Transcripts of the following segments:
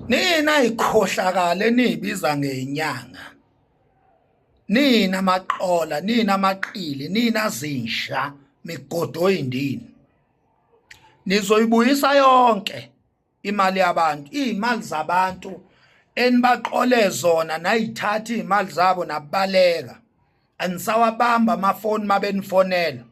Nina ikhohlakala enibiza ngenyanga. Nina maqola, nina maqili, nina zinsha migodo oyindini. Nizoyibuyisa yonke imali yabantu, imali zabantu enibaqole zona nayithatha imali zabo nabaleka. Anisawabamba amafoni mabenifonela.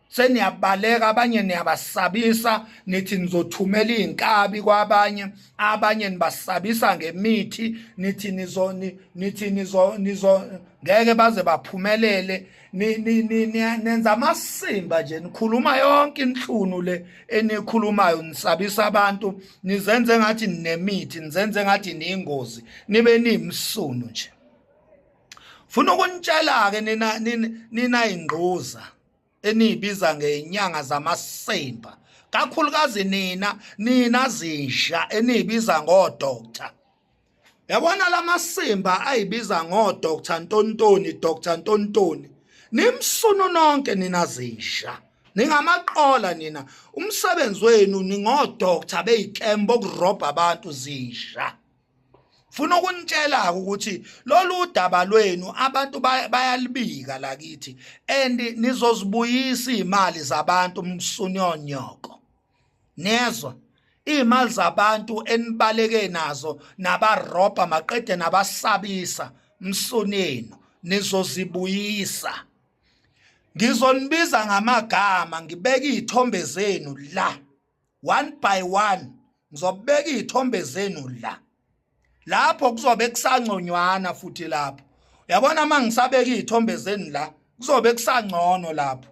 Seniyabaleka abanye niyabasabisa nithi nizothumela inkabi kwabanye abanye nibasabisa ngemithi nithi nizo ngeke baze baphumelele nenza amasimba nje nikhuluma yonke inhlunu le enikhulumayo nisabisa abantu nizenze ngathi ninemithi nizenze ngathi niyingozi nibe nimsunu nje. Funa ukunitshela ke nina ingquza enibiza ngenyanga zamasemba kakhulukazi nina zinsha enibiza ngodoctor. Yabona lamasimba ayibiza ngodoctor Ntontoni, Dr Ntontoni. Nimsunu nonke nina zinsha. Ningamaqola nina. Umsebenzi wenu ningodoctor beyikembo kurobha abantu zinsha. Funa ukunitshela ukuthi lolu udaba lwenu abantu bayalibika lakithi and nizozibuyisa imali zabantu msunyonyoko. Nezwa imali zabantu enibaleke nazo nabarobha maqede nabasabisa msunenu nizozibuyisa. Ngizonibiza ngamagama ngibeka izithombe zenu la one by one ngizobeka izithombe zenu la. Lapho kuzobe kusangconywana futhi lapho. Uyabona mangisabeka izithombe zeni la kuzobe kusangcono lapho.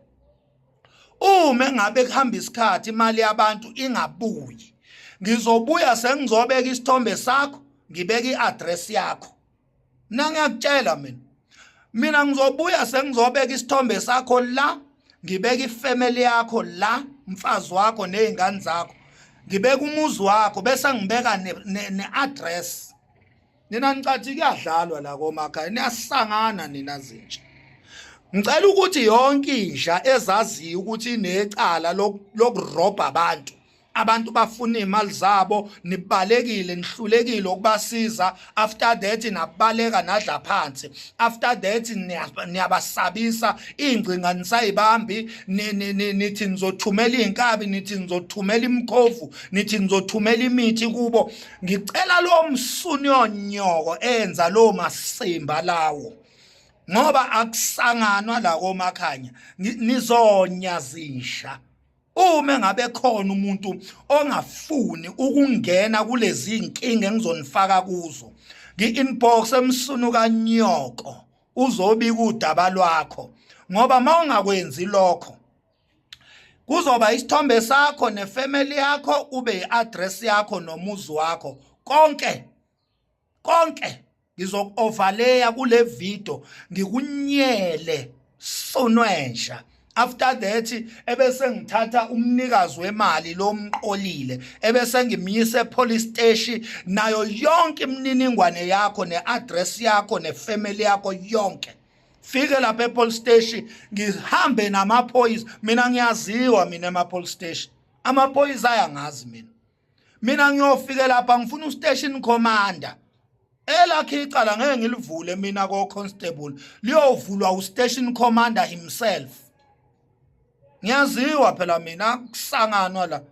Uma ngabe kuhamba isikhathi imali yabantu ingabuyi. Ngizobuya sengizobeka isithombe sakho, ngibeka iaddress yakho. Ngiyakutshela mina ngizobuya sengizobeka isithombe sakho la, ngibeka ifamily yakho la, umfazi wakho nezingane zakho. Ngibeka umuzi wakho bese ngibeka neaddress. Nina nicathi kuyadlalwa la komakhaya niyasangana nina zintsha. Ngicela ukuthi yonke insha ezaziyo ukuthi inecala lokurobha abantu bafuna imali zabo nibalekile nihlulekile ukubasiza. After that nabaleka nadla phansi. After that niyabasabisa ingcinga nisayibambi nithi nizothumela inkabi nithi nizothumela imkhovu nithi nizothumela imithi kubo. Ngicela lo msunyonyoko enza lo masimba lawo ngoba akusanganwa la komakhanya nizonya zinsha. Uma ngabe khona umuntu ongafuni ukungena kulezi inkinga engizonifaka kuzo, ngi-inbox emsunu kanyoko uzobika udaba lwakho ngoba mawungakwenzi lokho kuzoba isithombe sakho nefamily yakho ube iaddress yakho nomuzi wakho konke ngizokuoverlaya kule video ngikunyele sonwensha. After that ebese ngithatha umnikazi wemali lo mqolile ebese ngimyisa epolice station nayo yonke imininingwane yakho neaddress yakho nefamily yakho yonke. Fike lapha epolice station ngihambe namaphoyisa. Mina ngiyaziwa mina emapolice station. Amaphoyisa ayangazi mina ngiyofika lapha ngifuna ustation commander. Elakhe icala ngeke ngilivule mina ko constable liyovulwa ustation commander himself. Ngiyaziwa phela mina kusanganwa la.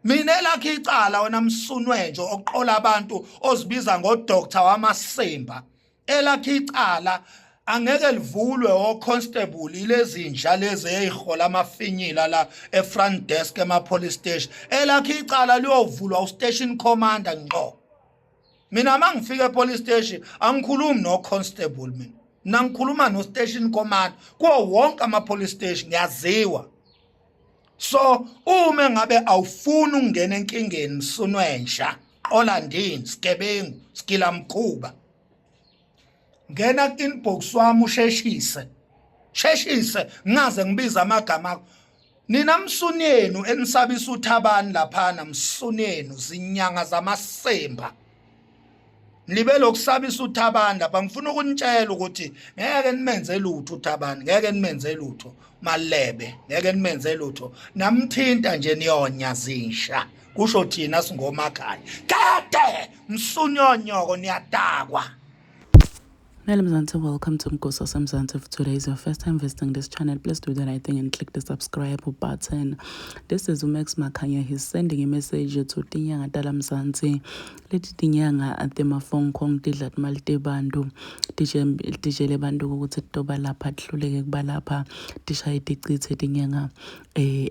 Mina elakhe icala wena msunwenjo oqola abantu ozibiza ngodoctor wamasemba. Elakhe icala angeke livulwe o constable ilezi nja lezi ezihola amafinyila la efront desk ema police station. Elakhe icala liyovulwa ustation commander ngqo. Mina mangifika epolice station angikhulumi no constable mina ngikhuluma no station command kuwo wonke ama police station ngiyaziwa. So uma ngabe awufuni ukungena enkingeni msunwensha olandini sigebengu skila mkhuba ngena ku-inbox wami usheshise ngaze ngibiza amagama akho. Nina msunyenu enisabisa uThabani laphana msunyenu zinyanga zamasemba libe lokusabisa uThabani lapha. Ngifuna ukunitshela ukuthi ngeke nimenze lutho uThabani, ngeke nimenze lutho Malebe, ngeke nimenze lutho. Namthinta nje niyonya zinsha kusho thina singomakhaya kade msunyonyoko niyadakwa. Hello Mzansi, welcome to Mkosa Mzansi. If today is your first time visiting this channel, please do the right thing and click the subscribe button. This is Umax Makhanya. He's sending a message to Tinyanga Tala Mzansi. Leti Tinyanga at the Mafong Kong Tilat Malte Bandu. Tijele Bandu ukuthi toba lapha hluleke kubalapha tishaye ticithe Tinyanga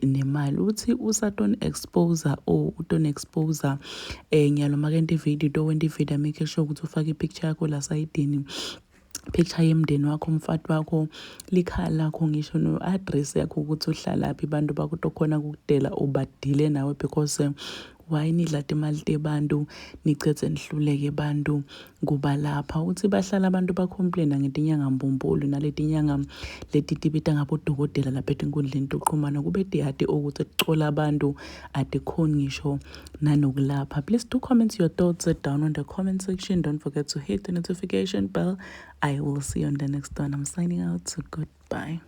nemali uthi usaton exposer or uton exposer ngiyalo makenti video do wendi video make sure ukuthi ufake picture yakho la sayidini, picture yemndeni wakho, umfati wakho, likhala lakho, ngisho no-address yakho ukuthi uhlalaphi, bantu bakutokhona ukudela ubadile nawe because why nidla imali tebantu nicethe nihluleke bantu kuba lapha. Uthi bahlala abantu bacomplaina ngetinyanga mbumbulu naletinyanga letitibita ngabodokotela lapha enkundleni tokuxhumana kube tihati ukuthi kucola abantu adikhoni ngisho nanokulapha. Please do comment your thoughts down on the comment section. Don't forget to hit the notification bell. I will see you on the next one. I'm signing out, so goodbye.